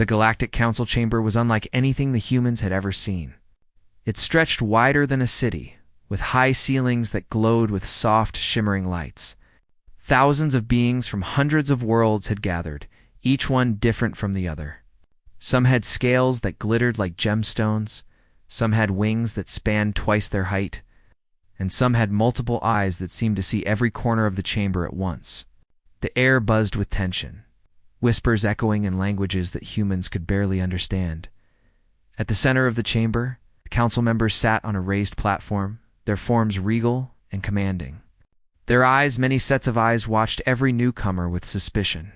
The Galactic Council chamber was unlike anything the humans had ever seen. It stretched wider than a city, with high ceilings that glowed with soft, shimmering lights. Thousands of beings from hundreds of worlds had gathered, each one different from the other. Some had scales that glittered like gemstones, some had wings that spanned twice their height, and some had multiple eyes that seemed to see every corner of the chamber at once. The air buzzed with tension, whispers echoing in languages that humans could barely understand. At the center of the chamber, the council members sat on a raised platform, their forms regal and commanding. Their eyes, many sets of eyes, watched every newcomer with suspicion.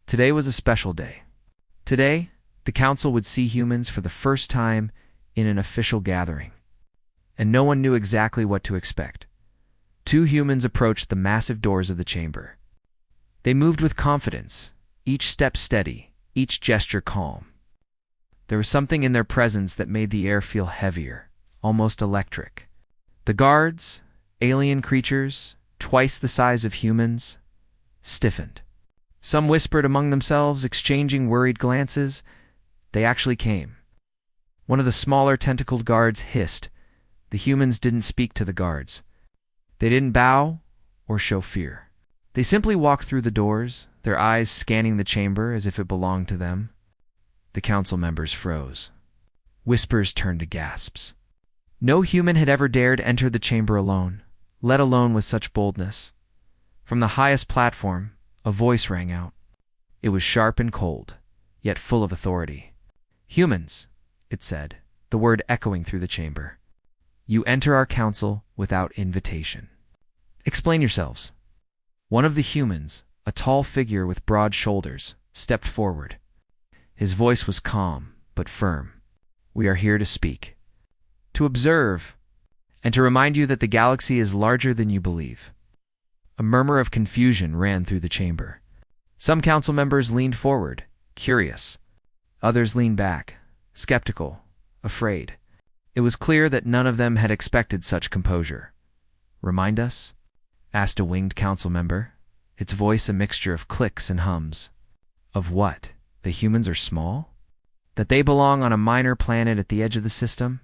Today was a special day. Today, the council would see humans for the first time in an official gathering, and no one knew exactly what to expect. Two humans approached the massive doors of the chamber. They moved with confidence, each step steady, each gesture calm. There was something in their presence that made the air feel heavier, almost electric. The guards, alien creatures, twice the size of humans, stiffened. Some whispered among themselves, exchanging worried glances. They actually came. One of the smaller tentacled guards hissed. The humans didn't speak to the guards. They didn't bow or show fear. They simply walked through the doors, their eyes scanning the chamber as if it belonged to them. The council members froze. Whispers turned to gasps. No human had ever dared enter the chamber alone, let alone with such boldness. From the highest platform, a voice rang out. It was sharp and cold, yet full of authority. "Humans," it said, the word echoing through the chamber. "You enter our council without invitation. Explain yourselves." One of the humans, a tall figure with broad shoulders, stepped forward. His voice was calm, but firm. "We are here to speak, to observe, and to remind you that the galaxy is larger than you believe." A murmur of confusion ran through the chamber. Some council members leaned forward, curious. Others leaned back, skeptical, afraid. It was clear that none of them had expected such composure. "Remind us?" asked a winged council member, its voice a mixture of clicks and hums. "Of what? The humans are small? That they belong on a minor planet at the edge of the system?"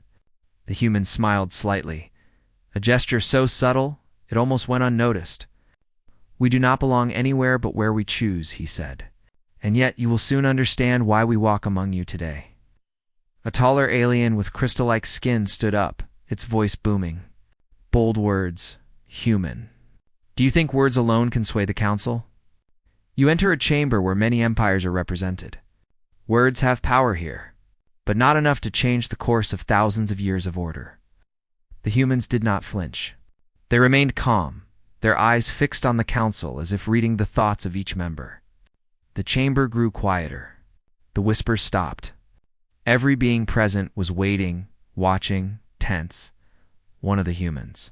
The human smiled slightly, a gesture so subtle it almost went unnoticed. "We do not belong anywhere but where we choose," he said. "And yet you will soon understand why we walk among you today." A taller alien with crystal-like skin stood up, its voice booming. Bold words. Human. "Do you think words alone can sway the council? You enter a chamber where many empires are represented. Words have power here, but not enough to change the course of thousands of years of order." The humans did not flinch. They remained calm, their eyes fixed on the council as if reading the thoughts of each member. The chamber grew quieter. The whispers stopped. Every being present was waiting, watching, tense. One of the humans,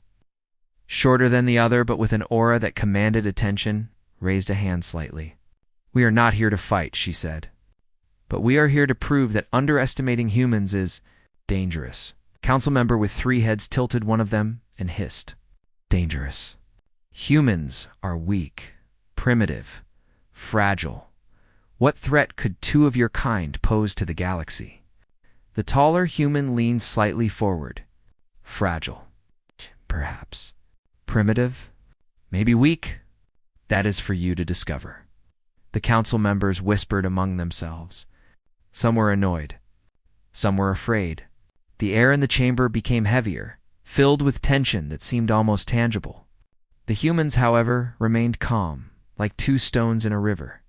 shorter than the other but with an aura that commanded attention, raised a hand slightly. "We are not here to fight," she said. "But we are here to prove that underestimating humans is dangerous." Council member with 3 heads tilted one of them and hissed. "Dangerous. Humans are weak, primitive, fragile. What threat could 2 of your kind pose to the galaxy?" The taller human leaned slightly forward. "Fragile. Perhaps. Primitive. Maybe weak. That is for you to discover." The council members whispered among themselves. Some were annoyed. Some were afraid. The air in the chamber became heavier, filled with tension that seemed almost tangible. The humans, however, remained calm, like 2 stones in a river.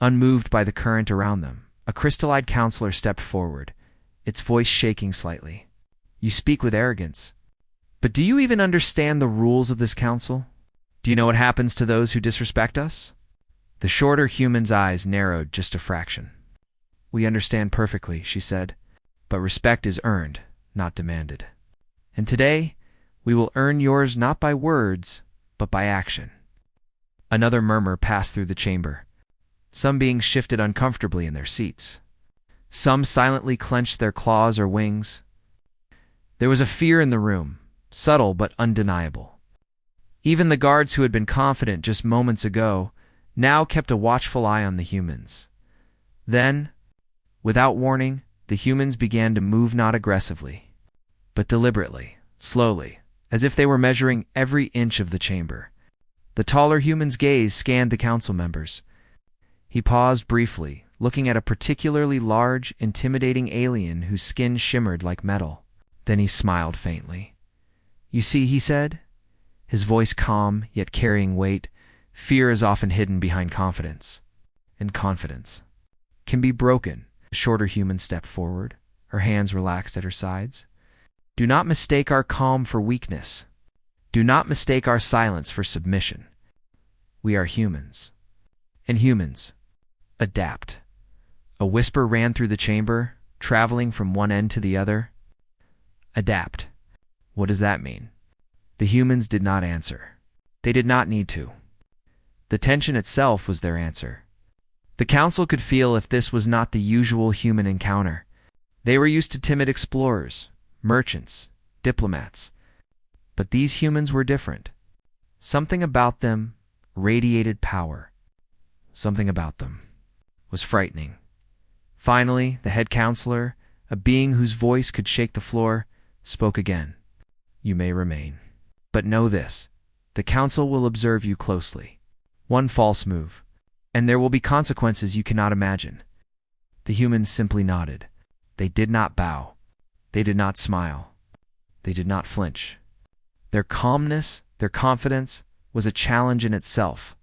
Unmoved by the current around them, a crystal-eyed counselor stepped forward, its voice shaking slightly. "You speak with arrogance. But do you even understand the rules of this council? Do you know what happens to those who disrespect us?" The shorter human's eyes narrowed just a fraction. "We understand perfectly," she said, "but respect is earned, not demanded. And today, we will earn yours not by words, but by action." Another murmur passed through the chamber. Some beings shifted uncomfortably in their seats. Some silently clenched their claws or wings. There was a fear in the room, subtle but undeniable. Even the guards who had been confident just moments ago now kept a watchful eye on the humans. Then, without warning, the humans began to move not aggressively, but deliberately, slowly, as if they were measuring every inch of the chamber. The taller human's gaze scanned the council members. He paused briefly, looking at a particularly large, intimidating alien whose skin shimmered like metal. Then he smiled faintly. "You see," he said, his voice calm yet carrying weight, "fear is often hidden behind confidence. And confidence can be broken." The shorter human stepped forward, her hands relaxed at her sides. "Do not mistake our calm for weakness. Do not mistake our silence for submission. We are humans. And humans adapt." A whisper ran through the chamber, traveling from one end to the other. Adapt. What does that mean? The humans did not answer. They did not need to. The tension itself was their answer. The council could feel if this was not the usual human encounter. They were used to timid explorers, merchants, diplomats. But these humans were different. Something about them radiated power. Something about them was frightening. Finally, the head counselor, a being whose voice could shake the floor, spoke again. "You may remain. But know this, the council will observe you closely. One false move, and there will be consequences you cannot imagine." The humans simply nodded. They did not bow. They did not smile. They did not flinch. Their calmness, their confidence, was a challenge in itself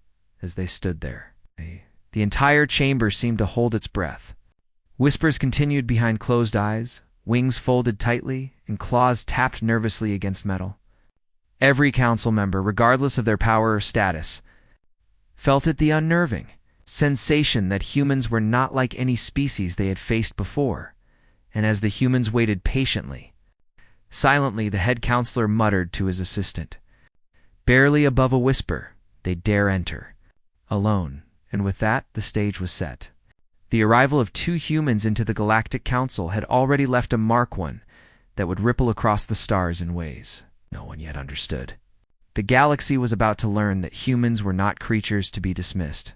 as they stood there. The entire chamber seemed to hold its breath. Whispers continued behind closed eyes, wings folded tightly, and claws tapped nervously against metal. Every council member, regardless of their power or status, felt it the unnerving sensation that humans were not like any species they had faced before. And as the humans waited patiently, silently, the head counselor muttered to his assistant. Barely above a whisper, "They dare enter." Alone, and with that, the stage was set. The arrival of two humans into the Galactic Council had already left a mark, one that would ripple across the stars in ways no one yet understood. The galaxy was about to learn that humans were not creatures to be dismissed.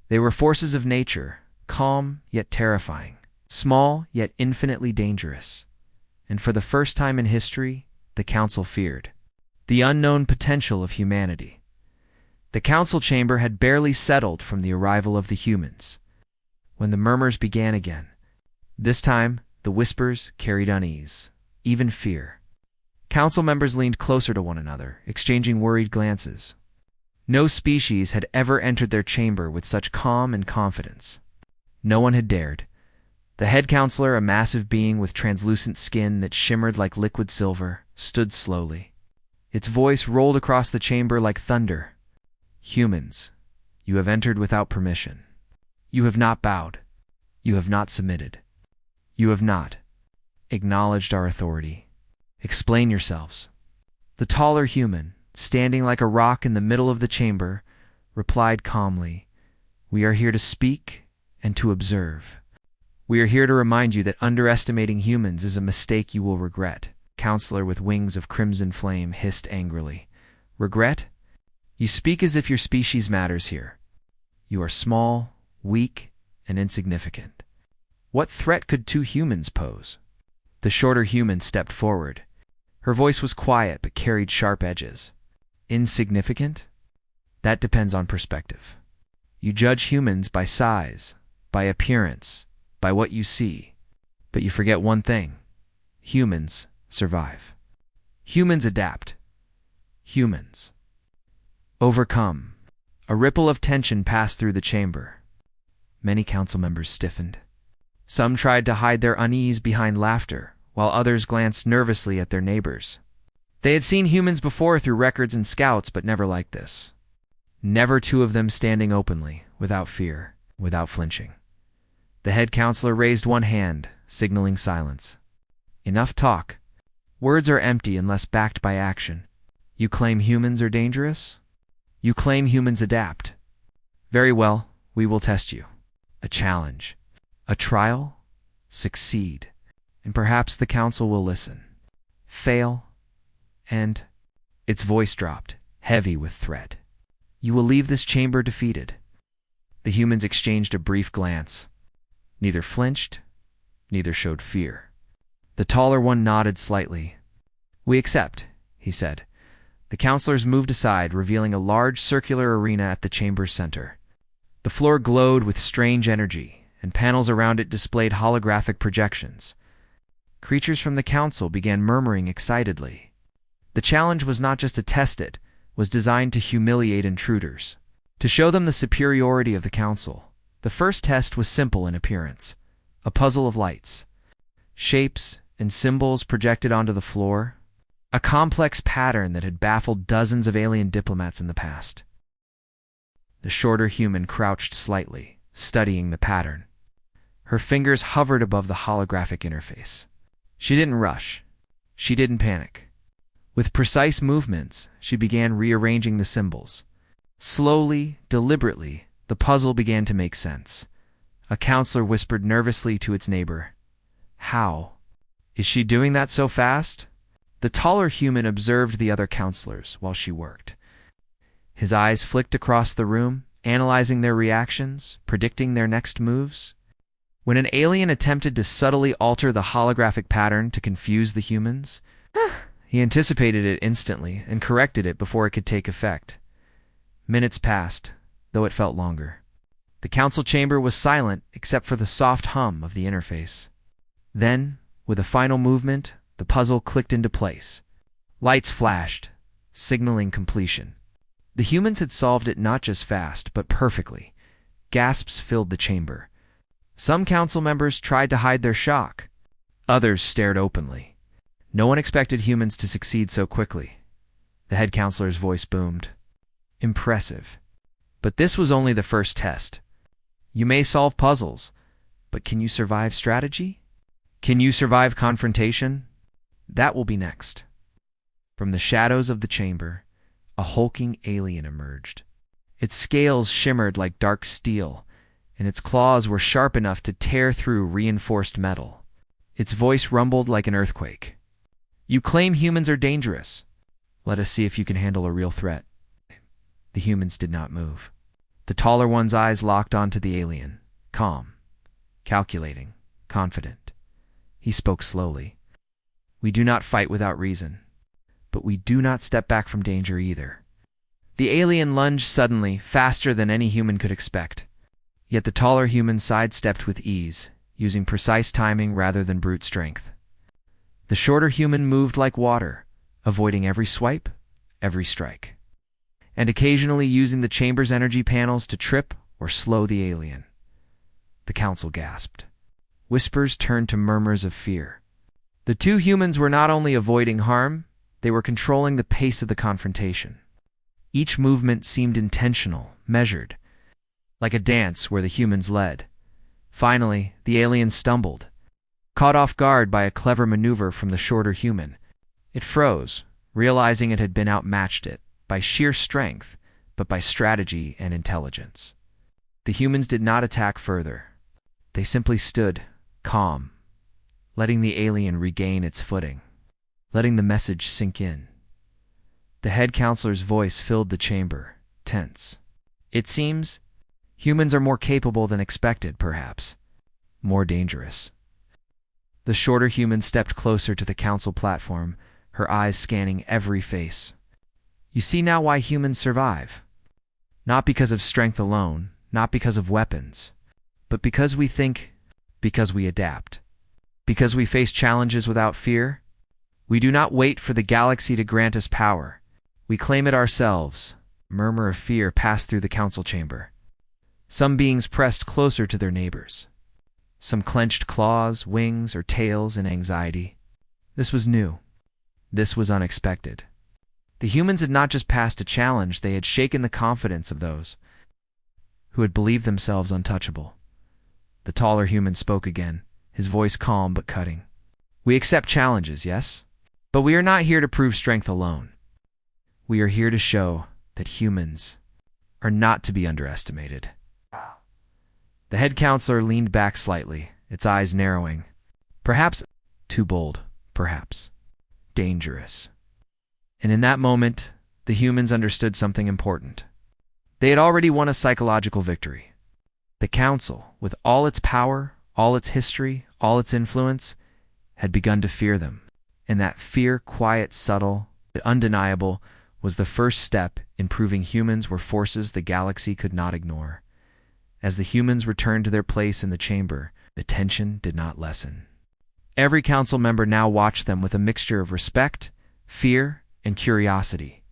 They were forces of nature, calm yet terrifying, small yet infinitely dangerous. And for the first time in history, the Council feared the unknown potential of humanity. The council chamber had barely settled from the arrival of the humans when the murmurs began again. This time, the whispers carried unease, even fear. Council members leaned closer to one another, exchanging worried glances. No species had ever entered their chamber with such calm and confidence. No one had dared. The head counselor, a massive being with translucent skin that shimmered like liquid silver, stood slowly. Its voice rolled across the chamber like thunder. "Humans, you have entered without permission. You have not bowed. You have not submitted. You have not acknowledged our authority. Explain yourselves." The taller human, standing like a rock in the middle of the chamber, replied calmly, "We are here to speak and to observe. We are here to remind you that underestimating humans is a mistake you will regret." Counselor with wings of crimson flame hissed angrily. "Regret? You speak as if your species matters here. You are small, weak, and insignificant. What threat could two humans pose?" The shorter human stepped forward. Her voice was quiet but carried sharp edges. "Insignificant? That depends on perspective. You judge humans by size, by appearance, by what you see. But you forget one thing. Humans survive. Humans adapt. Humans overcome." A ripple of tension passed through the chamber. Many council members stiffened. Some tried to hide their unease behind laughter, while others glanced nervously at their neighbors. They had seen humans before through records and scouts, but never like this. Never two of them standing openly, without fear, without flinching. The head counselor raised one hand, signaling silence. "Enough talk. Words are empty unless backed by action. You claim humans are dangerous? You claim humans adapt. Very well, we will test you. A challenge. A trial? Succeed. And perhaps the council will listen. Fail, and..." Its voice dropped, heavy with threat. "You will leave this chamber defeated." The humans exchanged a brief glance. neither flinched, neither showed fear. The taller one nodded slightly. "We accept," he said. The counselors moved aside, revealing a large circular arena at the chamber's center. The floor glowed with strange energy, and panels around it displayed holographic projections. Creatures from the council began murmuring excitedly. The challenge was not just to test it, was designed to humiliate intruders, to show them the superiority of the council. The first test was simple in appearance, a puzzle of lights, shapes, and symbols projected onto the floor, a complex pattern that had baffled dozens of alien diplomats in the past. The shorter human crouched slightly, studying the pattern. Her fingers hovered above the holographic interface. She didn't rush. She didn't panic. With precise movements, she began rearranging the symbols. Slowly, deliberately, the puzzle began to make sense. A counselor whispered nervously to its neighbor, "How? Is she doing that so fast?" The taller human observed the other counselors while she worked. His eyes flicked across the room, analyzing their reactions, predicting their next moves. When an alien attempted to subtly alter the holographic pattern to confuse the humans, he anticipated it instantly and corrected it before it could take effect. Minutes passed, though it felt longer. The council chamber was silent except for the soft hum of the interface. Then, with a final movement, the puzzle clicked into place. Lights flashed, signaling completion. The humans had solved it not just fast, but perfectly. Gasps filled the chamber. Some council members tried to hide their shock. Others stared openly. No one expected humans to succeed so quickly. The head counselor's voice boomed. "Impressive. But this was only the first test. You may solve puzzles, but can you survive strategy? Can you survive confrontation? That will be next." From the shadows of the chamber, a hulking alien emerged. Its scales shimmered like dark steel, and its claws were sharp enough to tear through reinforced metal. Its voice rumbled like an earthquake. "You claim humans are dangerous. Let us see if you can handle a real threat." The humans did not move. The taller one's eyes locked onto the alien, calm, calculating, confident. He spoke slowly. "We do not fight without reason, but we do not step back from danger either." The alien lunged suddenly, faster than any human could expect. Yet the taller human sidestepped with ease, using precise timing rather than brute strength. The shorter human moved like water, avoiding every swipe, every strike, and occasionally using the chamber's energy panels to trip or slow the alien. The council gasped. Whispers turned to murmurs of fear. The two humans were not only avoiding harm, they were controlling the pace of the confrontation. Each movement seemed intentional, measured, like a dance where the humans led. Finally, the alien stumbled, caught off guard by a clever maneuver from the shorter human. It froze, realizing it had been outmatched by sheer strength, but by strategy and intelligence. The humans did not attack further. They simply stood, calm, letting the alien regain its footing, letting the message sink in. The head counselor's voice filled the chamber, tense. "It seems humans are more capable than expected, perhaps. More dangerous." The shorter human stepped closer to the council platform, her eyes scanning every face. "You see now why humans survive. Not because of strength alone, not because of weapons, but because we think, because we adapt, because we face challenges without fear. We do not wait for the galaxy to grant us power. We claim it ourselves." A murmur of fear passed through the council chamber. Some beings pressed closer to their neighbors. Some clenched claws, wings, or tails in anxiety. This was new. This was unexpected. The humans had not just passed a challenge, they had shaken the confidence of those who had believed themselves untouchable. The taller human spoke again, his voice calm but cutting. "We accept challenges, yes? But we are not here to prove strength alone. We are here to show that humans are not to be underestimated." The head counselor leaned back slightly, its eyes narrowing. Perhaps too bold, perhaps dangerous. And in that moment, the humans understood something important. They had already won a psychological victory. The council, with all its power, all its history, all its influence, had begun to fear them. And that fear, quiet, subtle, but undeniable, was the first step in proving humans were forces the galaxy could not ignore. As the humans returned to their place in the chamber, the tension did not lessen. Every council member now watched them with a mixture of respect, fear, and curiosity.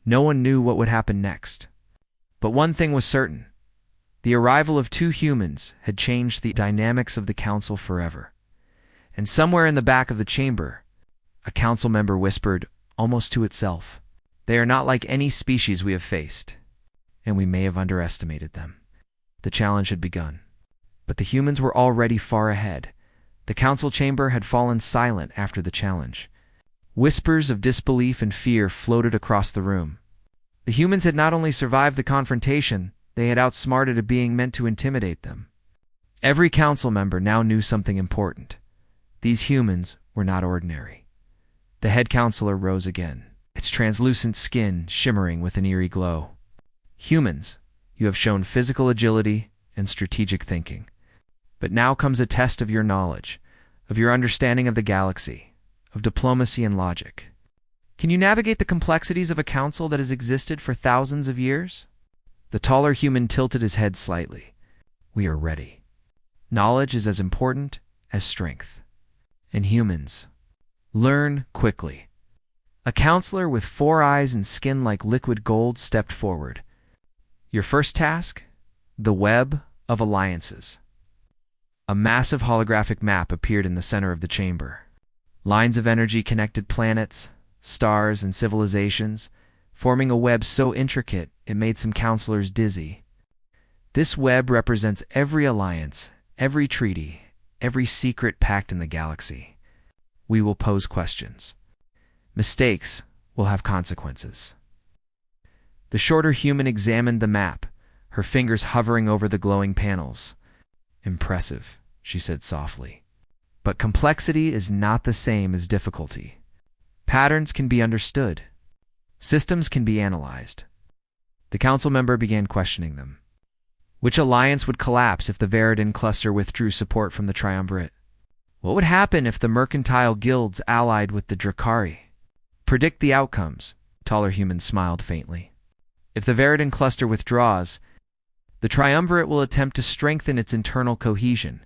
No one knew what would happen next. But one thing was certain. The arrival of two humans had changed the dynamics of the council forever. And somewhere in the back of the chamber, a council member whispered, almost to itself, "They are not like any species we have faced, and we may have underestimated them." The challenge had begun. But the humans were already far ahead. The council chamber had fallen silent after the challenge. Whispers of disbelief and fear floated across the room. The humans had not only survived the confrontation, they had outsmarted a being meant to intimidate them. Every council member now knew something important. These humans were not ordinary. The head counselor rose again, its translucent skin shimmering with an eerie glow. "Humans, you have shown physical agility and strategic thinking. But now comes a test of your knowledge, of your understanding of the galaxy, of diplomacy and logic. Can you navigate the complexities of a council that has existed for thousands of years?" The taller human tilted his head slightly. "We are ready. Knowledge is as important as strength. And humans, learn quickly." A counselor with 4 eyes and skin like liquid gold stepped forward. "Your first task? The web of alliances." A massive holographic map appeared in the center of the chamber. Lines of energy connected planets, stars, and civilizations, forming a web so intricate it made some counselors dizzy. This web represents every alliance, every treaty, every secret pact in the galaxy. We will pose questions. Mistakes will have consequences. The shorter human examined the map, her fingers hovering over the glowing panels. "Impressive," she said softly. "But complexity is not the same as difficulty. Patterns can be understood. Systems can be analyzed." The council member began questioning them. Which alliance would collapse if the Veridin cluster withdrew support from the Triumvirate? What would happen if the mercantile guilds allied with the Drakari? Predict the outcomes, taller human smiled faintly. If the Veridin cluster withdraws, the Triumvirate will attempt to strengthen its internal cohesion,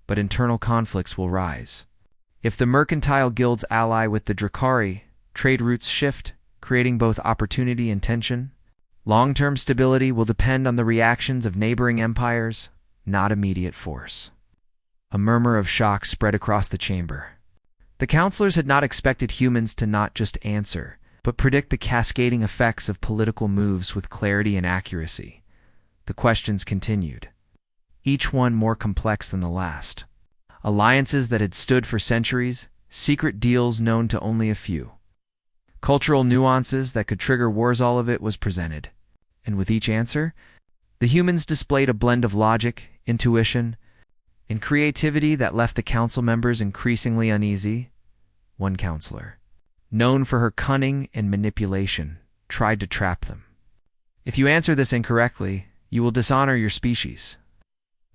but internal conflicts will rise. If the mercantile guilds ally with the Drakari, trade routes shift, creating both opportunity and tension. Long-term stability will depend on the reactions of neighboring empires, not immediate force. A murmur of shock spread across the chamber. The counselors had not expected humans to not just answer, but predict the cascading effects of political moves with clarity and accuracy. The questions continued, each one more complex than the last. Alliances that had stood for centuries, secret deals known to only a few. Cultural nuances that could trigger wars, all of it was presented. And with each answer, the humans displayed a blend of logic, intuition, and creativity that left the council members increasingly uneasy. One counselor, known for her cunning and manipulation, tried to trap them. "If you answer this incorrectly, you will dishonor your species."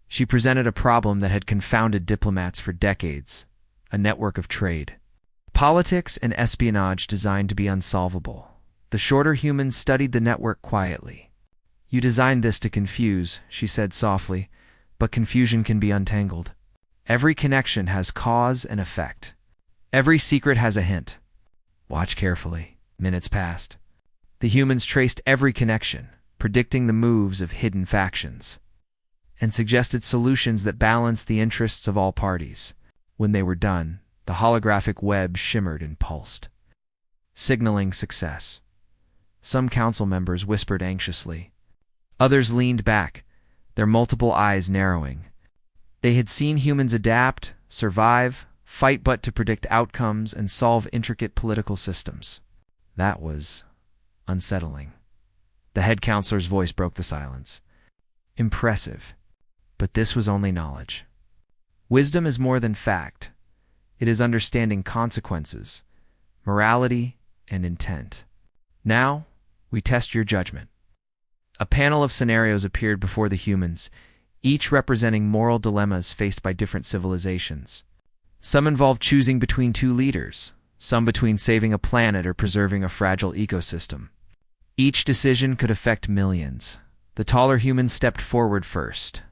She presented a problem that had confounded diplomats for decades, a network of trade. Politics and espionage designed to be unsolvable. The shorter humans studied the network quietly. "You designed this to confuse," she said softly, "but confusion can be untangled. Every connection has cause and effect. Every secret has a hint. Watch carefully." Minutes passed. The humans traced every connection, predicting the moves of hidden factions, and suggested solutions that balanced the interests of all parties. When they were done, the holographic web shimmered and pulsed, signaling success. Some council members whispered anxiously. Others leaned back, their multiple eyes narrowing. They had seen humans adapt, survive, fight but to predict outcomes and solve intricate political systems. That was unsettling. The head counselor's voice broke the silence. "Impressive, but this was only knowledge. Wisdom is more than fact. It is understanding consequences, morality, and intent. Now, we test your judgment." A panel of scenarios appeared before the humans, each representing moral dilemmas faced by different civilizations. Some involved choosing between two leaders, some between saving a planet or preserving a fragile ecosystem. Each decision could affect millions. The taller human stepped forward first.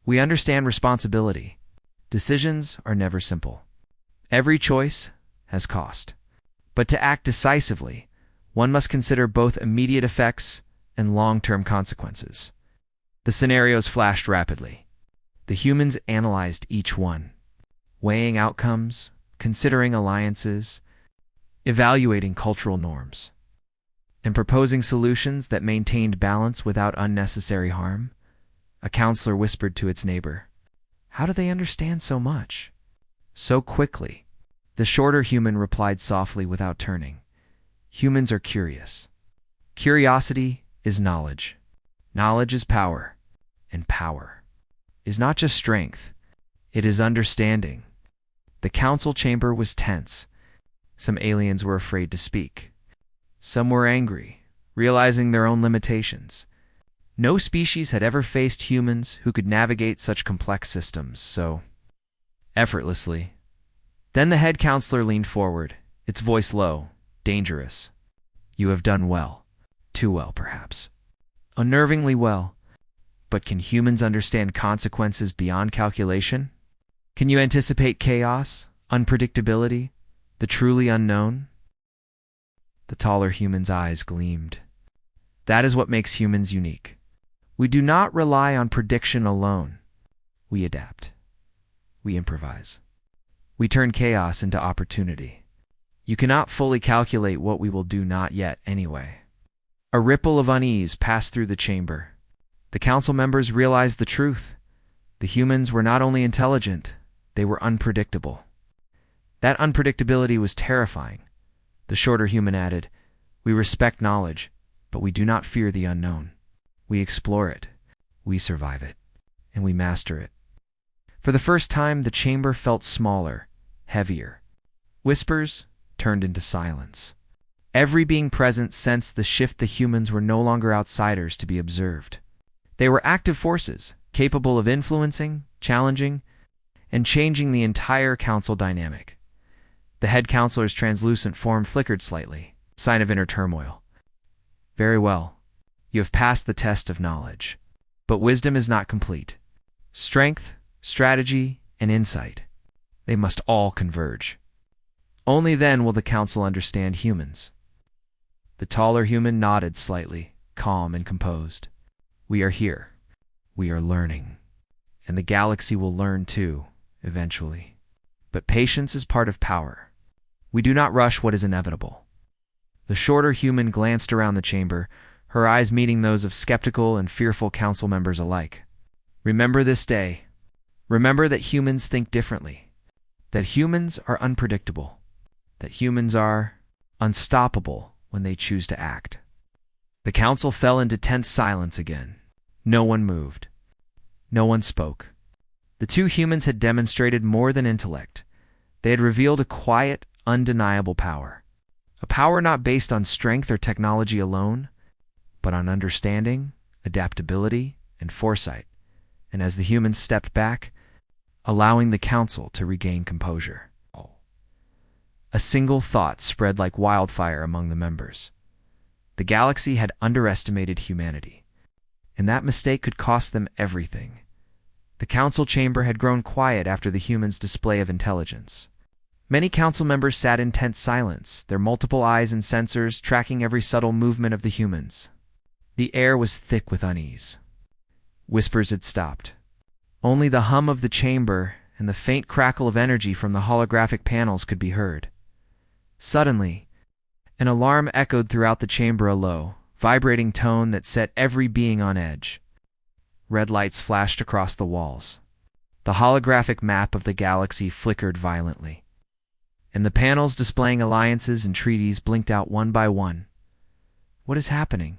We understand responsibility. Decisions are never simple. Every choice has cost. But to act decisively, one must consider both immediate effects and long-term consequences. The scenarios flashed rapidly. The humans analyzed each one, weighing outcomes, considering alliances, evaluating cultural norms, and proposing solutions that maintained balance without unnecessary harm. A counselor whispered to its neighbor, "How do they understand so much? So quickly?" The shorter human replied softly without turning, "Humans are curious. Curiosity is knowledge. Knowledge is power. And power is not just strength, it is understanding." The council chamber was tense. Some aliens were afraid to speak. Some were angry, realizing their own limitations. No species had ever faced humans who could navigate such complex systems so effortlessly. Then the head counselor leaned forward, its voice low, dangerous. "You have done well. Too well, perhaps. Unnervingly well. But can humans understand consequences beyond calculation? Can you anticipate chaos, unpredictability, the truly unknown?" The taller human's eyes gleamed. "That is what makes humans unique. We do not rely on prediction alone. We adapt. We improvise. We turn chaos into opportunity. You cannot fully calculate what we will do not yet anyway." A ripple of unease passed through the chamber. The council members realized the truth. The humans were not only intelligent, they were unpredictable. That unpredictability was terrifying. The shorter human added, "We respect knowledge, but we do not fear the unknown. We explore it, we survive it, and we master it." For the first time, the chamber felt smaller, heavier. Whispers turned into silence. Every being present sensed the shift. The humans were no longer outsiders to be observed. They were active forces, capable of influencing, challenging, and changing the entire council dynamic. The head counselor's translucent form flickered slightly, sign of inner turmoil. "Very well. You have passed the test of knowledge. But wisdom is not complete. Strength, strategy, and insight, they must all converge. Only then will the council understand humans." The taller human nodded slightly, calm and composed. "We are here. We are learning. And the galaxy will learn too, eventually. But patience is part of power. We do not rush what is inevitable." The shorter human glanced around the chamber, her eyes meeting those of skeptical and fearful council members alike. "Remember this day. Remember that humans think differently. That humans are unpredictable. That humans are unstoppable when they choose to act." The council fell into tense silence again. No one moved. No one spoke. The two humans had demonstrated more than intellect. They had revealed a quiet, undeniable power. A power not based on strength or technology alone, but on understanding, adaptability, and foresight. And as the humans stepped back, allowing the council to regain composure, a single thought spread like wildfire among the members. The galaxy had underestimated humanity, and that mistake could cost them everything. The council chamber had grown quiet after the humans' display of intelligence. Many council members sat in tense silence, their multiple eyes and sensors tracking every subtle movement of the humans. The air was thick with unease. Whispers had stopped. Only the hum of the chamber and the faint crackle of energy from the holographic panels could be heard. Suddenly, an alarm echoed throughout the chamber, a low, vibrating tone that set every being on edge. Red lights flashed across the walls. The holographic map of the galaxy flickered violently, and the panels displaying alliances and treaties blinked out one by one. "What is happening?"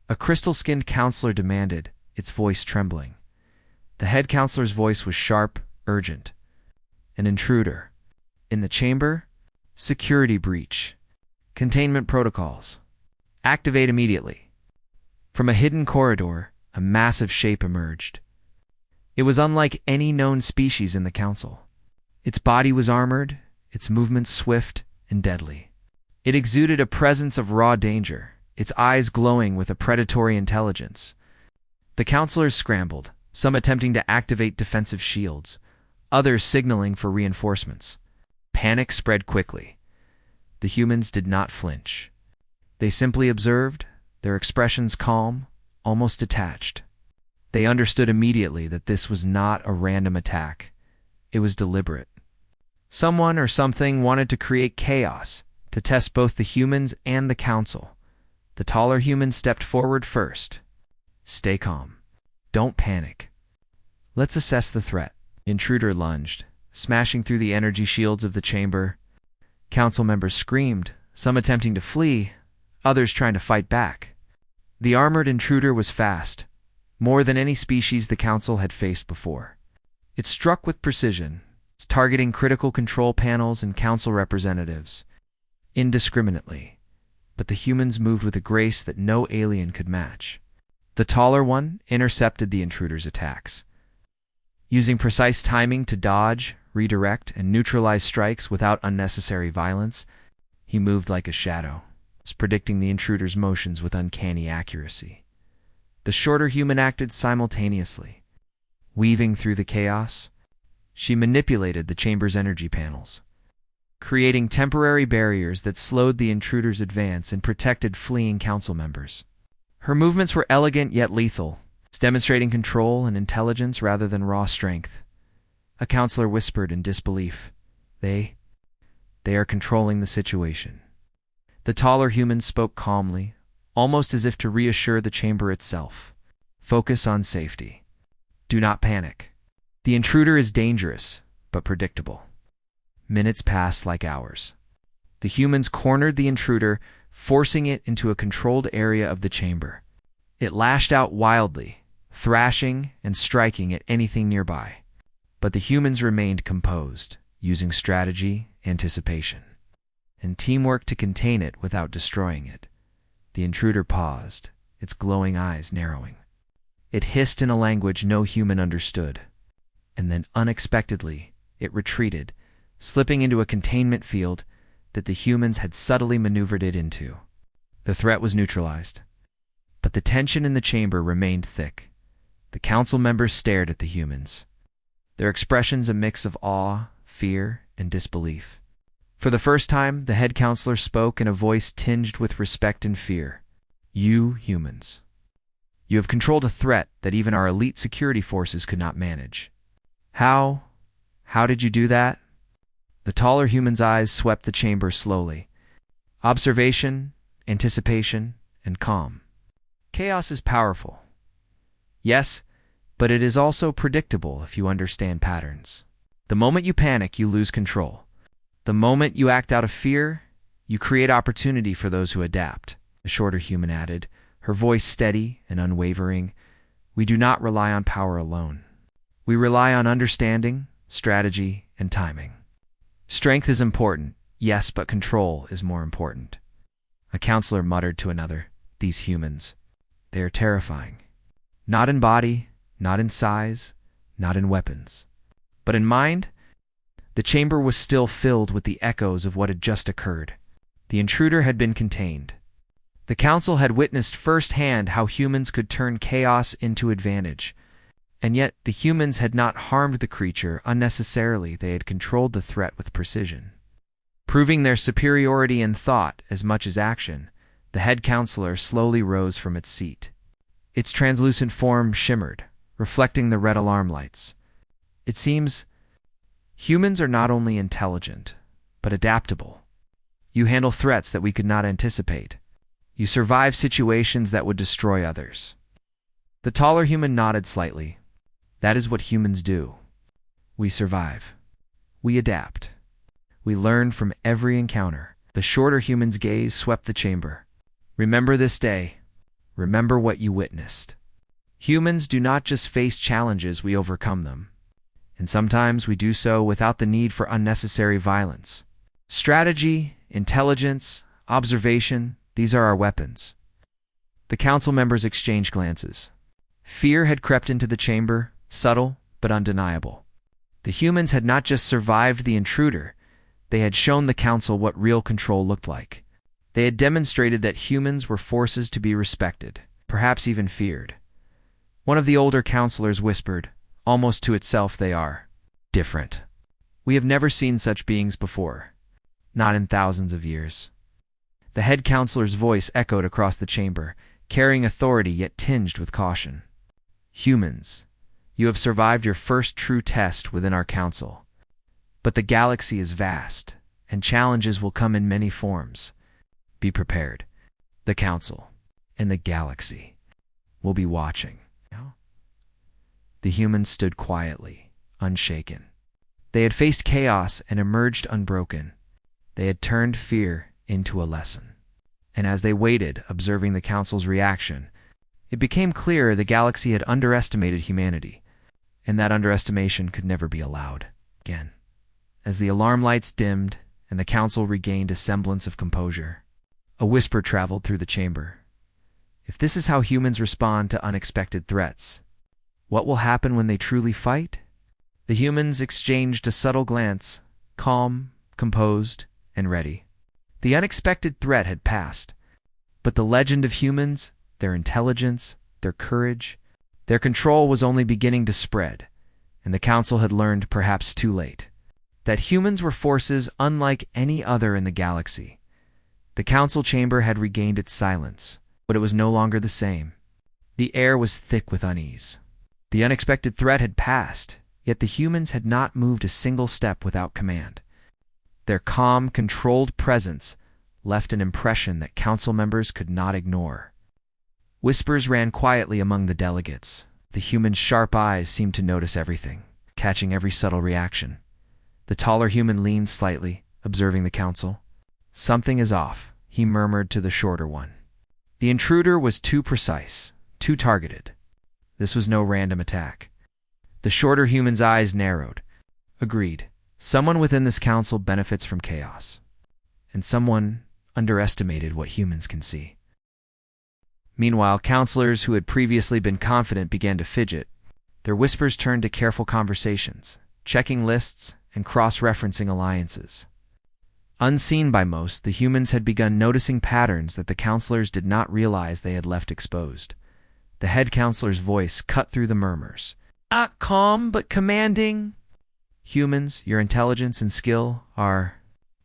a crystal-skinned counselor demanded, its voice trembling. The head counselor's voice was sharp, urgent. "An intruder. In the chamber? Security breach. Containment protocols. Activate immediately." From a hidden corridor, a massive shape emerged. It was unlike any known species in the council. Its body was armored, its movements swift and deadly. It exuded a presence of raw danger, its eyes glowing with a predatory intelligence. The counselors scrambled, some attempting to activate defensive shields, others signaling for reinforcements. Panic spread quickly. The humans did not flinch. They simply observed, their expressions calm, almost detached. They understood immediately that this was not a random attack. It was deliberate. Someone or something wanted to create chaos, to test both the humans and the council. The taller human stepped forward first. Stay calm. Don't panic. Let's assess the threat. Intruder lunged, smashing through the energy shields of the chamber. Council members screamed, some attempting to flee, others trying to fight back. The armored intruder was fast, more than any species the council had faced before. It struck with precision, targeting critical control panels and council representatives, indiscriminately. But the humans moved with a grace that no alien could match. The taller one intercepted the intruder's attacks. Using precise timing to dodge, redirect, and neutralize strikes without unnecessary violence, he moved like a shadow, predicting the intruder's motions with uncanny accuracy. The shorter human acted simultaneously. Weaving through the chaos, she manipulated the chamber's energy panels, creating temporary barriers that slowed the intruder's advance and protected fleeing council members. Her movements were elegant yet lethal, demonstrating control and intelligence rather than raw strength. A counselor whispered in disbelief. They are controlling the situation. The taller human spoke calmly, almost as if to reassure the chamber itself. Focus on safety. Do not panic. The intruder is dangerous, but predictable. Minutes passed like hours. The humans cornered the intruder, forcing it into a controlled area of the chamber. It lashed out wildly, thrashing and striking at anything nearby. But the humans remained composed, using strategy, anticipation, and teamwork to contain it without destroying it. The intruder paused, its glowing eyes narrowing. It hissed in a language no human understood. And then, unexpectedly, it retreated, slipping into a containment field that the humans had subtly maneuvered it into. The threat was neutralized. But the tension in the chamber remained thick. The council members stared at the humans, their expressions a mix of awe, fear, and disbelief. For the first time, the head counselor spoke in a voice tinged with respect and fear. You humans. You have controlled a threat that even our elite security forces could not manage. How did you do that? The taller human's eyes swept the chamber slowly. Observation, anticipation, and calm. Chaos is powerful. Yes, but it is also predictable if you understand patterns. The moment you panic, you lose control. The moment you act out of fear, you create opportunity for those who adapt, the shorter human added, her voice steady and unwavering. We do not rely on power alone. We rely on understanding, strategy, and timing. Strength is important, yes, but control is more important. A counselor muttered to another, these humans, they are terrifying. Not in body, not in size, not in weapons. But in mind, the chamber was still filled with the echoes of what had just occurred. The intruder had been contained. The council had witnessed firsthand how humans could turn chaos into advantage. And yet, the humans had not harmed the creature unnecessarily. They had controlled the threat with precision. Proving their superiority in thought as much as action, the head counselor slowly rose from its seat. Its translucent form shimmered, reflecting the red alarm lights. It seems humans are not only intelligent, but adaptable. You handle threats that we could not anticipate. You survive situations that would destroy others. The taller human nodded slightly. That is what humans do. We survive. We adapt. We learn from every encounter. The shorter human's gaze swept the chamber. Remember this day. Remember what you witnessed. Humans do not just face challenges, we overcome them. And sometimes we do so without the need for unnecessary violence. Strategy, intelligence, observation, these are our weapons. The council members exchanged glances. Fear had crept into the chamber, subtle but undeniable. The humans had not just survived the intruder, they had shown the Council what real control looked like. They had demonstrated that humans were forces to be respected, perhaps even feared. One of the older counselors whispered, almost to itself, "They are different. We have never seen such beings before, not in thousands of years." The head counselor's voice echoed across the chamber, carrying authority yet tinged with caution. "Humans, you have survived your first true test within our council. But the galaxy is vast, and challenges will come in many forms. Be prepared. The council and the galaxy will be watching." The humans stood quietly, unshaken. They had faced chaos and emerged unbroken. They had turned fear into a lesson. And as they waited, observing the council's reaction, it became clear the galaxy had underestimated humanity, and that underestimation could never be allowed again. As the alarm lights dimmed and the council regained a semblance of composure, a whisper traveled through the chamber. If this is how humans respond to unexpected threats, what will happen when they truly fight? The humans exchanged a subtle glance, calm, composed, and ready. The unexpected threat had passed, but the legend of humans, their intelligence, their courage, their control was only beginning to spread, and the council had learned, perhaps too late, that humans were forces unlike any other in the galaxy. The council chamber had regained its silence, but it was no longer the same. The air was thick with unease. The unexpected threat had passed, yet the humans had not moved a single step without command. Their calm, controlled presence left an impression that council members could not ignore. Whispers ran quietly among the delegates. The humans' sharp eyes seemed to notice everything, catching every subtle reaction. The taller human leaned slightly, observing the council. "Something is off," he murmured to the shorter one. The intruder was too precise, too targeted. This was no random attack. The shorter human's eyes narrowed. "Agreed. Someone within this council benefits from chaos, and someone underestimated what humans can see." Meanwhile, counselors who had previously been confident began to fidget. Their whispers turned to careful conversations, checking lists and cross-referencing alliances. Unseen by most, the humans had begun noticing patterns that the counselors did not realize they had left exposed. The head counselor's voice cut through the murmurs. "Not calm, but commanding. Humans, your intelligence and skill are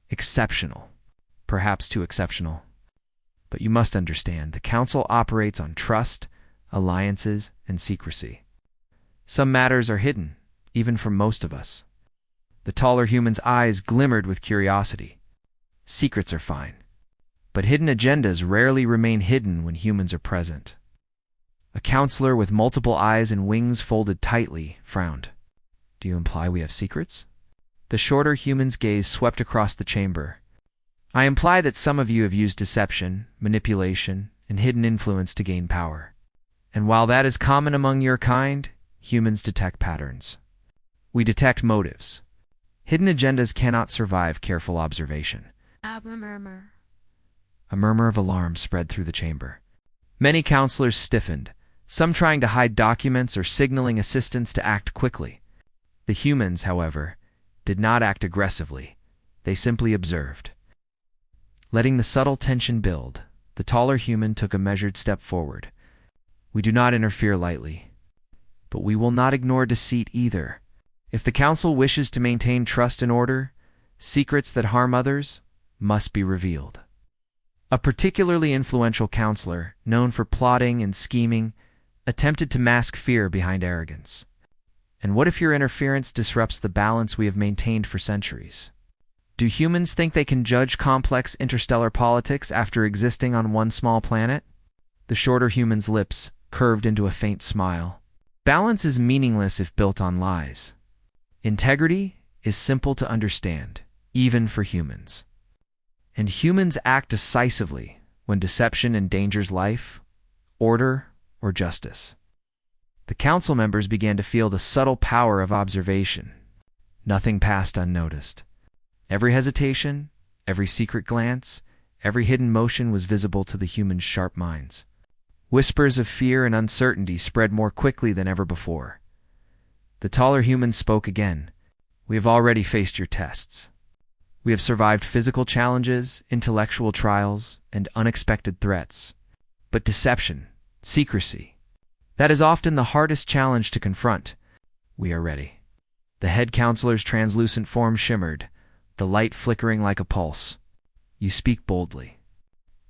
exceptional, perhaps too exceptional. But you must understand, the council operates on trust, alliances, and secrecy. Some matters are hidden, even from most of us." The taller human's eyes glimmered with curiosity. "Secrets are fine, but hidden agendas rarely remain hidden when humans are present." A counselor with multiple eyes and wings folded tightly frowned. "Do you imply we have secrets?" The shorter human's gaze swept across the chamber. "I imply that some of you have used deception, manipulation, and hidden influence to gain power. And while that is common among your kind, humans detect patterns. We detect motives. Hidden agendas cannot survive careful observation." A murmur of alarm spread through the chamber. Many counselors stiffened, some trying to hide documents or signaling assistants to act quickly. The humans, however, did not act aggressively. They simply observed. Letting the subtle tension build, the taller human took a measured step forward. "We do not interfere lightly, but we will not ignore deceit either. If the council wishes to maintain trust and order, secrets that harm others must be revealed." A particularly influential counselor, known for plotting and scheming, attempted to mask fear behind arrogance. "And what if your interference disrupts the balance we have maintained for centuries? Do humans think they can judge complex interstellar politics after existing on one small planet?" The shorter human's lips curved into a faint smile. "Balance is meaningless if built on lies. Integrity is simple to understand, even for humans. And humans act decisively when deception endangers life, order, or justice." The council members began to feel the subtle power of observation. Nothing passed unnoticed. Every hesitation, every secret glance, every hidden motion was visible to the humans' sharp minds. Whispers of fear and uncertainty spread more quickly than ever before. The taller human spoke again. We have already faced your tests. We have survived physical challenges, intellectual trials, and unexpected threats. But deception, secrecy, that is often the hardest challenge to confront. We are ready. The head counselor's translucent form shimmered, the light flickering like a pulse. You speak boldly.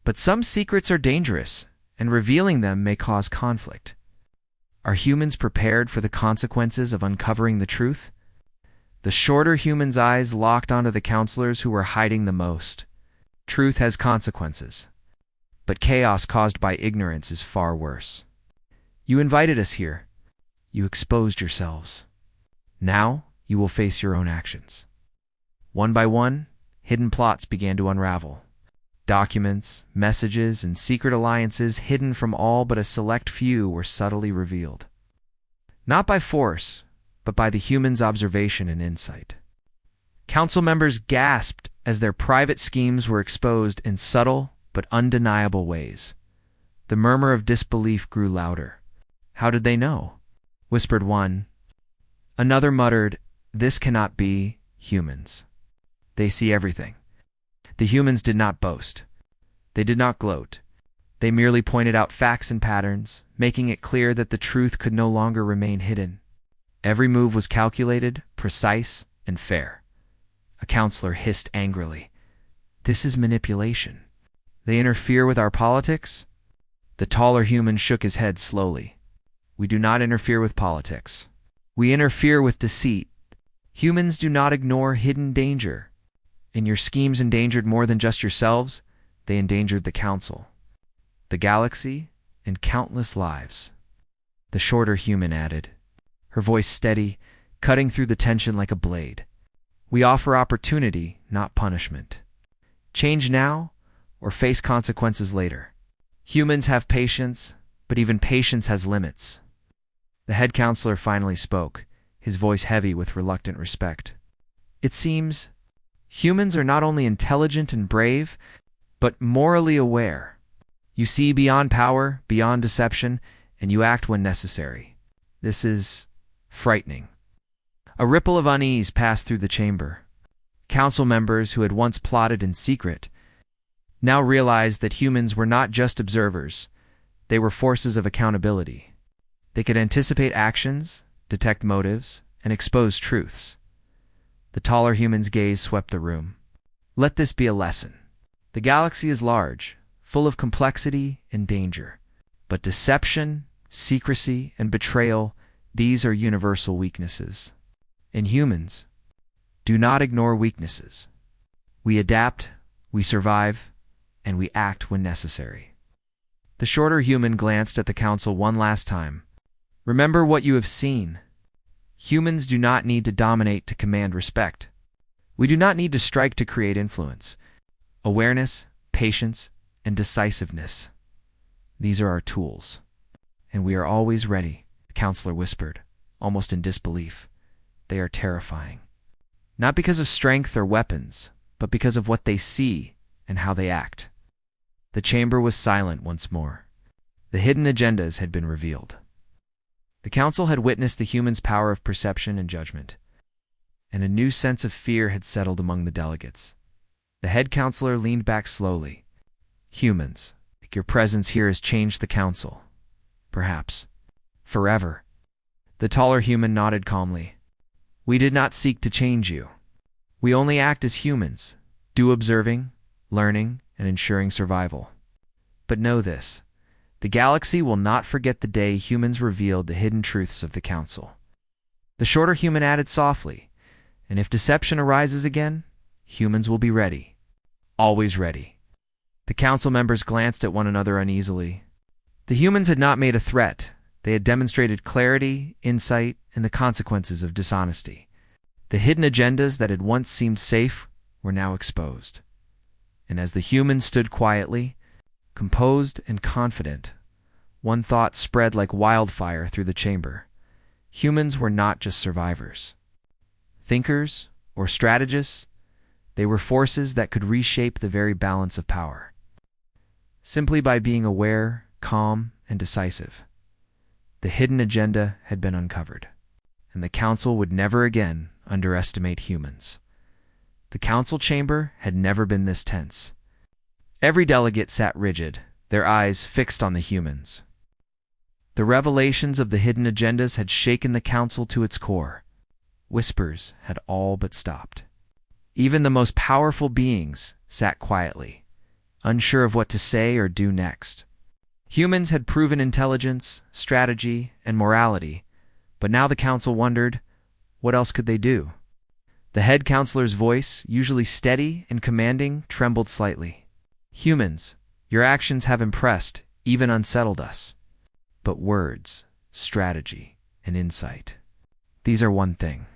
But some secrets are dangerous, and revealing them may cause conflict. Are humans prepared for the consequences of uncovering the truth? The shorter human's eyes locked onto the counselors who were hiding the most. Truth has consequences, but chaos caused by ignorance is far worse. You invited us here. You exposed yourselves. Now you will face your own actions. One by one, hidden plots began to unravel. Documents, messages, and secret alliances hidden from all but a select few were subtly revealed. Not by force, but by the human's observation and insight. Council members gasped as their private schemes were exposed in subtle but undeniable ways. The murmur of disbelief grew louder. How did they know? Whispered one. Another muttered, This cannot be humans. They see everything. The humans did not boast. They did not gloat. They merely pointed out facts and patterns, making it clear that the truth could no longer remain hidden. Every move was calculated, precise, and fair. A counselor hissed angrily. This is manipulation. They interfere with our politics? The taller human shook his head slowly. We do not interfere with politics. We interfere with deceit. Humans do not ignore hidden danger. And your schemes endangered more than just yourselves. They endangered the council, the galaxy, and countless lives. The shorter human added, her voice steady, cutting through the tension like a blade. We offer opportunity, not punishment. Change now, or face consequences later. Humans have patience, but even patience has limits. The head counselor finally spoke, his voice heavy with reluctant respect. It seems humans are not only intelligent and brave, but morally aware. You see beyond power, beyond deception, and you act when necessary. This is frightening. A ripple of unease passed through the chamber. Council members who had once plotted in secret now realized that humans were not just observers. They were forces of accountability. They could anticipate actions, detect motives, and expose truths. The taller human's gaze swept the room. Let this be a lesson. The galaxy is large, full of complexity and danger. But deception, secrecy, and betrayal, these are universal weaknesses. In humans, do not ignore weaknesses. We adapt, we survive, and we act when necessary. The shorter human glanced at the council one last time. Remember what you have seen. Humans do not need to dominate to command respect. We do not need to strike to create influence. Awareness, patience, and decisiveness. These are our tools. And we are always ready, the counselor whispered, almost in disbelief. They are terrifying. Not because of strength or weapons, but because of what they see and how they act. The chamber was silent once more. The hidden agendas had been revealed. The council had witnessed the human's power of perception and judgment, and a new sense of fear had settled among the delegates. The head counselor leaned back slowly. Humans, your presence here has changed the council. Perhaps. Forever. The taller human nodded calmly. We did not seek to change you. We only act as humans, do observing, learning, and ensuring survival. But know this. The galaxy will not forget the day humans revealed the hidden truths of the council. The shorter human added softly, and if deception arises again, humans will be ready. Always ready. The council members glanced at one another uneasily. The humans had not made a threat. They had demonstrated clarity, insight, and the consequences of dishonesty. The hidden agendas that had once seemed safe were now exposed. And as the humans stood quietly, composed and confident, one thought spread like wildfire through the chamber. Humans were not just survivors. Thinkers or strategists, they were forces that could reshape the very balance of power. Simply by being aware, calm, and decisive. The hidden agenda had been uncovered. and the council would never again underestimate humans. The council chamber had never been this tense. Every delegate sat rigid, their eyes fixed on the humans. The revelations of the hidden agendas had shaken the council to its core. Whispers had all but stopped. Even the most powerful beings sat quietly, unsure of what to say or do next. Humans had proven intelligence, strategy, and morality, but now the council wondered, what else could they do? The head counselor's voice, usually steady and commanding, trembled slightly. Humans, your actions have impressed, even unsettled us. But words, strategy, and insight, these are one thing.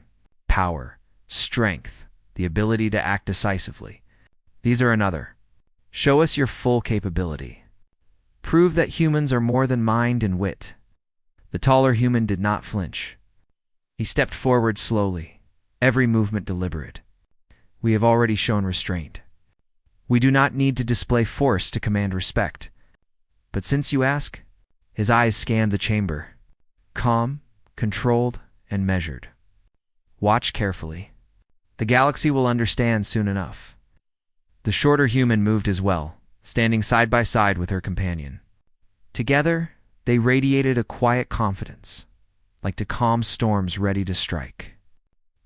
Power, strength, the ability to act decisively, these are another. Show us your full capability. Prove that humans are more than mind and wit. The taller human did not flinch. He stepped forward slowly, every movement deliberate. We have already shown restraint. We do not need to display force to command respect. But since you ask, his eyes scanned the chamber, calm, controlled, and measured. Watch carefully. The galaxy will understand soon enough. The shorter human moved as well, standing side by side with her companion. Together, they radiated a quiet confidence, like to calm storms ready to strike.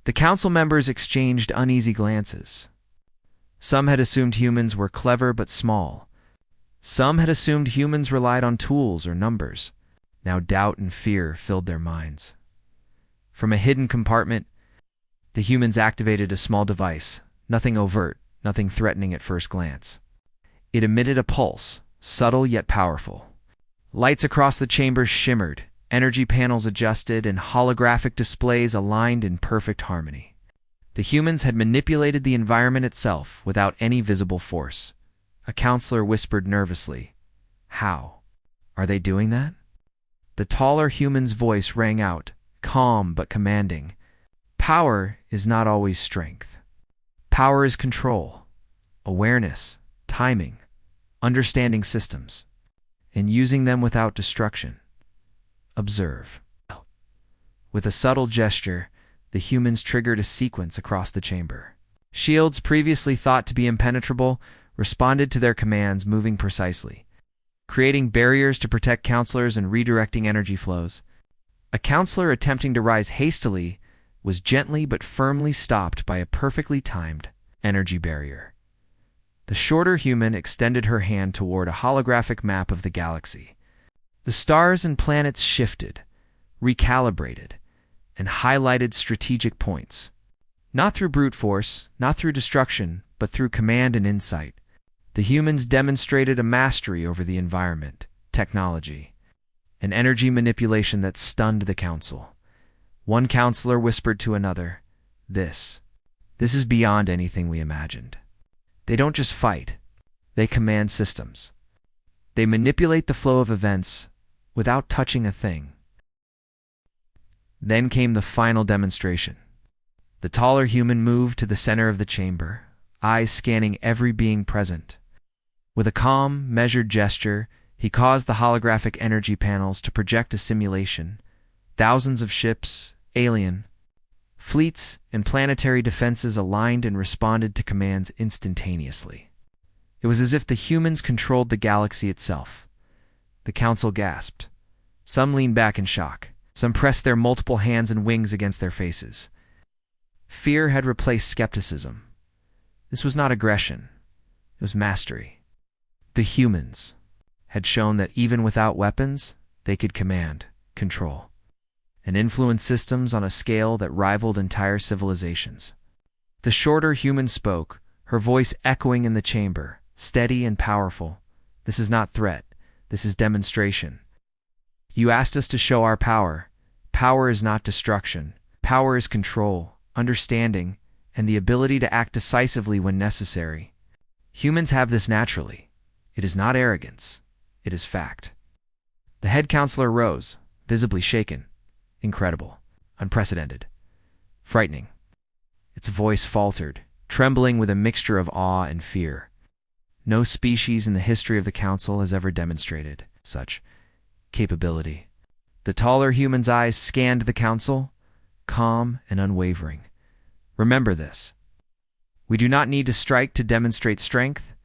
The council members exchanged uneasy glances. Some had assumed humans were clever but small. Some had assumed humans relied on tools or numbers. Now doubt and fear filled their minds. From a hidden compartment, the humans activated a small device, nothing overt, nothing threatening at first glance. It emitted a pulse, subtle yet powerful. Lights across the chamber shimmered, energy panels adjusted, and holographic displays aligned in perfect harmony. The humans had manipulated the environment itself without any visible force. A counselor whispered nervously, "How? Are they doing that?" The taller human's voice rang out, calm but commanding. Power is not always strength. Power is control, awareness, timing, understanding systems, and using them without destruction. Observe. With a subtle gesture, the humans triggered a sequence across the chamber. Shields previously thought to be impenetrable responded to their commands, moving precisely, creating barriers to protect counselors and redirecting energy flows. A counselor attempting to rise hastily was gently but firmly stopped by a perfectly timed energy barrier. The shorter human extended her hand toward a holographic map of the galaxy. The stars and planets shifted, recalibrated, and highlighted strategic points. Not through brute force, not through destruction, but through command and insight. The humans demonstrated a mastery over the environment, technology, and energy manipulation that stunned the council. One counselor whispered to another, This is beyond anything we imagined. They don't just fight, they command systems. They manipulate the flow of events without touching a thing." Then came the final demonstration. The taller human moved to the center of the chamber, eyes scanning every being present. With a calm, measured gesture, he caused the holographic energy panels to project a simulation. Thousands of ships, alien, fleets, and planetary defenses aligned and responded to commands instantaneously. It was as if the humans controlled the galaxy itself. The council gasped. Some leaned back in shock. Some pressed their multiple hands and wings against their faces. Fear had replaced skepticism. This was not aggression. It was mastery. The humans had shown that even without weapons, they could command, control, and influence systems on a scale that rivaled entire civilizations. The shorter human spoke, her voice echoing in the chamber, steady and powerful. "This is not threat. This is demonstration. You asked us to show our power. Power is not destruction. Power is control, understanding, and the ability to act decisively when necessary. Humans have this naturally. It is not arrogance. It is fact." The head counselor rose, visibly shaken. Incredible. Unprecedented. Frightening. Its voice faltered, trembling with a mixture of awe and fear. No species in the history of the Council has ever demonstrated such capability. The taller human's eyes scanned the Council, calm, and unwavering. Remember this. We do not need to strike to demonstrate strength.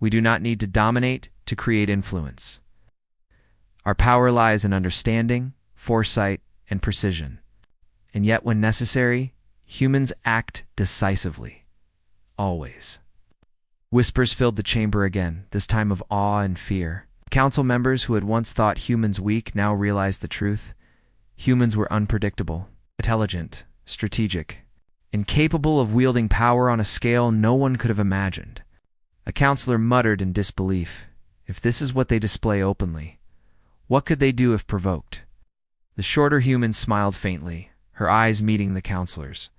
We do not need to dominate to create influence. Our power lies in understanding, foresight, and precision. And yet, when necessary, humans act decisively. Always. Whispers filled the chamber again, this time of awe and fear. Council members who had once thought humans weak now realized the truth. Humans were unpredictable, intelligent, strategic, incapable of wielding power on a scale no one could have imagined. A counselor muttered in disbelief. If this is what they display openly, what could they do if provoked? The shorter human smiled faintly, her eyes meeting the counselor's.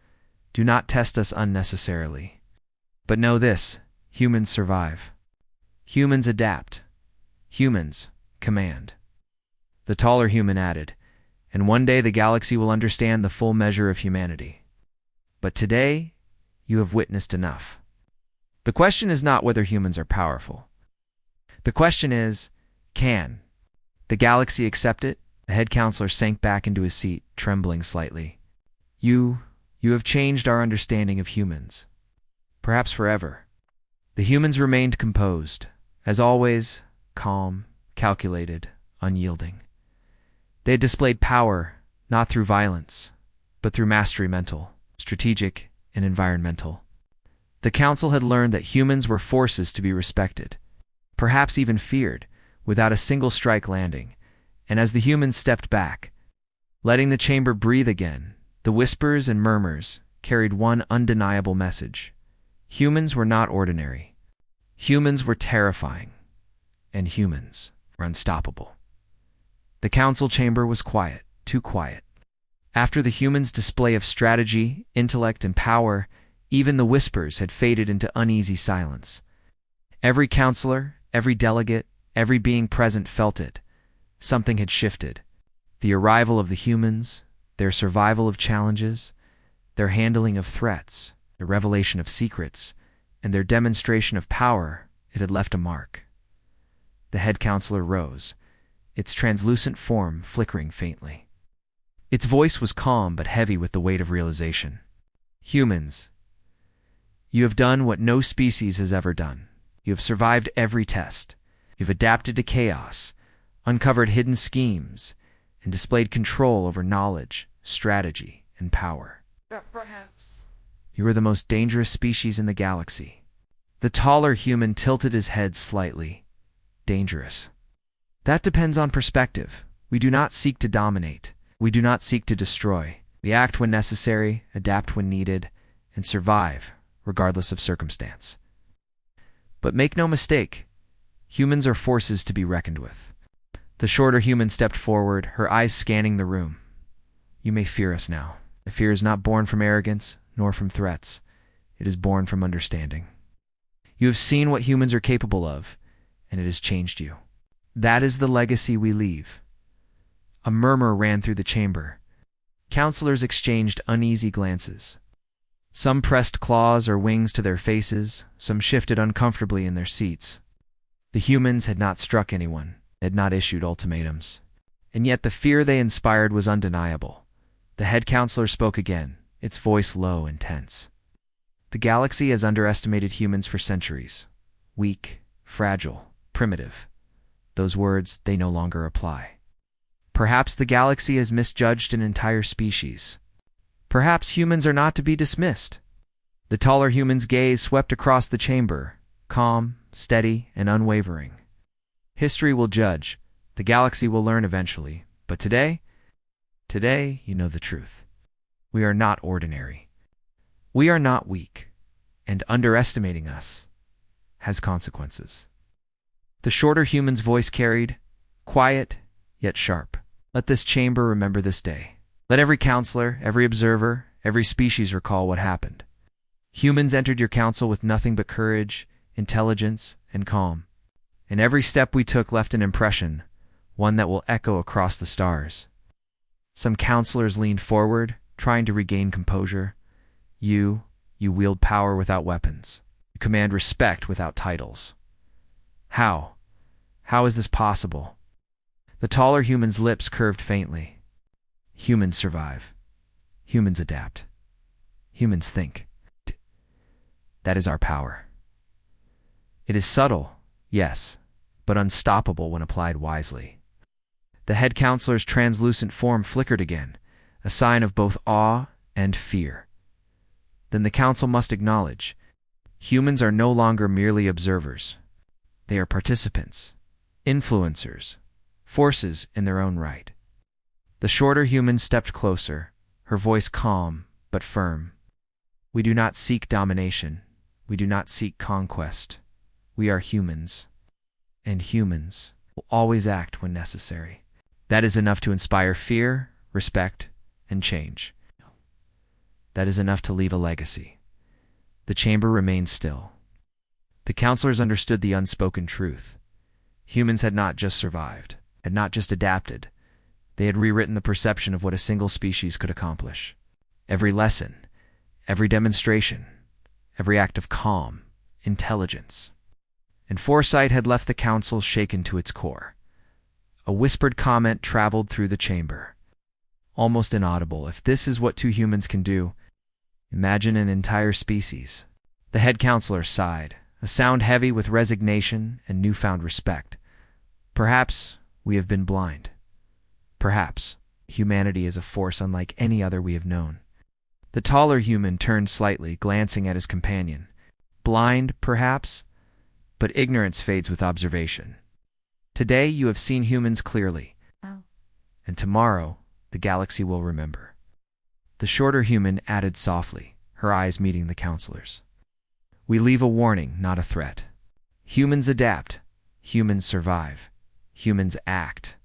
Do not test us unnecessarily. But know this, humans survive. Humans adapt. Humans command. The taller human added, and one day the galaxy will understand the full measure of humanity. But today, you have witnessed enough. The question is not whether humans are powerful. The question is, can the galaxy accept it? The head counselor sank back into his seat, trembling slightly. You have changed our understanding of humans. Perhaps forever. The humans remained composed, as always, calm, calculated, unyielding. They had displayed power, not through violence, but through mastery mental, strategic, and environmental. The council had learned that humans were forces to be respected, perhaps even feared, without a single strike landing, and as the humans stepped back, letting the chamber breathe again, the whispers and murmurs carried one undeniable message. Humans were not ordinary. Humans were terrifying, and humans were unstoppable. The council chamber was quiet, too quiet. After the humans' display of strategy, intellect, and power, even the whispers had faded into uneasy silence. Every counselor, every delegate, every being present felt it. Something had shifted. The arrival of the humans, their survival of challenges, their handling of threats, the revelation of secrets, and their demonstration of power, it had left a mark. The head counselor rose, its translucent form flickering faintly. Its voice was calm but heavy with the weight of realization. Humans, you have done what no species has ever done. You have survived every test. You've adapted to chaos, uncovered hidden schemes, and displayed control over knowledge, strategy, and power. But perhaps You are the most dangerous species in the galaxy. The taller human tilted his head slightly. Dangerous. That depends on perspective. We do not seek to dominate. We do not seek to destroy. We act when necessary, adapt when needed, and survive, regardless of circumstance. But make no mistake, humans are forces to be reckoned with. The shorter human stepped forward, her eyes scanning the room. You may fear us now. The fear is not born from arrogance, nor from threats. It is born from understanding. You have seen what humans are capable of, and it has changed you. That is the legacy we leave. A murmur ran through the chamber. Counselors exchanged uneasy glances. Some pressed claws or wings to their faces, some shifted uncomfortably in their seats. The humans had not struck anyone, had not issued ultimatums. And yet the fear they inspired was undeniable. The head counselor spoke again, its voice low and tense. The galaxy has underestimated humans for centuries. Weak, fragile, primitive. Those words, they no longer apply. Perhaps the galaxy has misjudged an entire species. Perhaps humans are not to be dismissed. The taller human's gaze swept across the chamber, calm, steady, and unwavering. History will judge. The galaxy will learn eventually. But today you know the truth. We are not ordinary. We are not weak. And underestimating us has consequences. The shorter human's voice carried, quiet yet sharp. Let this chamber remember this day. Let every counselor, every observer, every species recall what happened. Humans entered your council with nothing but courage, intelligence, and calm. And every step we took left an impression, one that will echo across the stars. Some counselors leaned forward, trying to regain composure. You wield power without weapons. You command respect without titles. How? How is this possible? The taller human's lips curved faintly. Humans survive. Humans adapt. Humans think. That is our power. It is subtle, yes, but unstoppable when applied wisely. The head counselor's translucent form flickered again, a sign of both awe and fear. Then the council must acknowledge, humans are no longer merely observers. They are participants, influencers, forces in their own right. The shorter human stepped closer, her voice calm but firm. We do not seek domination. We do not seek conquest. We are humans, and humans will always act when necessary. That is enough to inspire fear, respect, and change. That is enough to leave a legacy. The chamber remained still. The counselors understood the unspoken truth. Humans had not just survived, had not just adapted. They had rewritten the perception of what a single species could accomplish. Every lesson, every demonstration, every act of calm, intelligence, and foresight had left the council shaken to its core. A whispered comment traveled through the chamber. Almost inaudible, if this is what two humans can do, imagine an entire species. The head counselor sighed, a sound heavy with resignation and newfound respect. Perhaps we have been blind. Perhaps humanity is a force unlike any other we have known. The taller human turned slightly, glancing at his companion. Blind, perhaps, but ignorance fades with observation. Today you have seen humans clearly, and tomorrow the galaxy will remember. The shorter human added softly, her eyes meeting the counselors. We leave a warning, not a threat. Humans adapt. Humans survive. Humans act.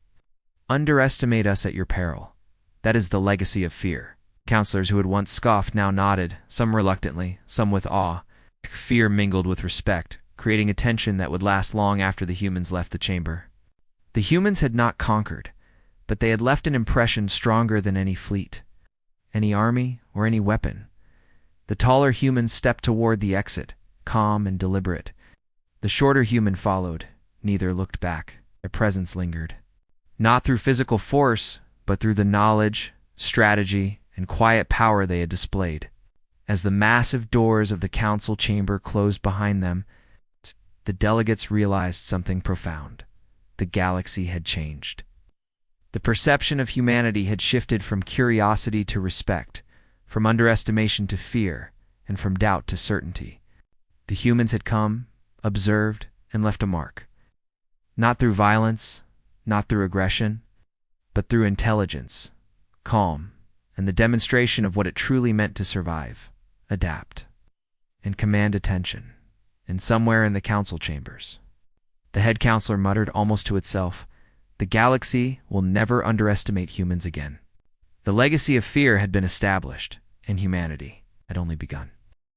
Underestimate us at your peril. That is the legacy of fear. Counselors who had once scoffed now nodded, some reluctantly, some with awe. Fear mingled with respect, creating a tension that would last long after the humans left the chamber. The humans had not conquered, but they had left an impression stronger than any fleet, any army, or any weapon. The taller human stepped toward the exit, calm and deliberate. The shorter human followed. Neither looked back. Their presence lingered. Not through physical force, but through the knowledge, strategy, and quiet power they had displayed. As the massive doors of the council chamber closed behind them, the delegates realized something profound. The galaxy had changed. The perception of humanity had shifted from curiosity to respect, from underestimation to fear, and from doubt to certainty. The humans had come, observed, and left a mark. Not through violence, not through aggression, but through intelligence, calm, and the demonstration of what it truly meant to survive, adapt, and command attention. And somewhere in the council chambers, the head counselor muttered almost to itself, "The galaxy will never underestimate humans again." The legacy of fear had been established, and humanity had only begun.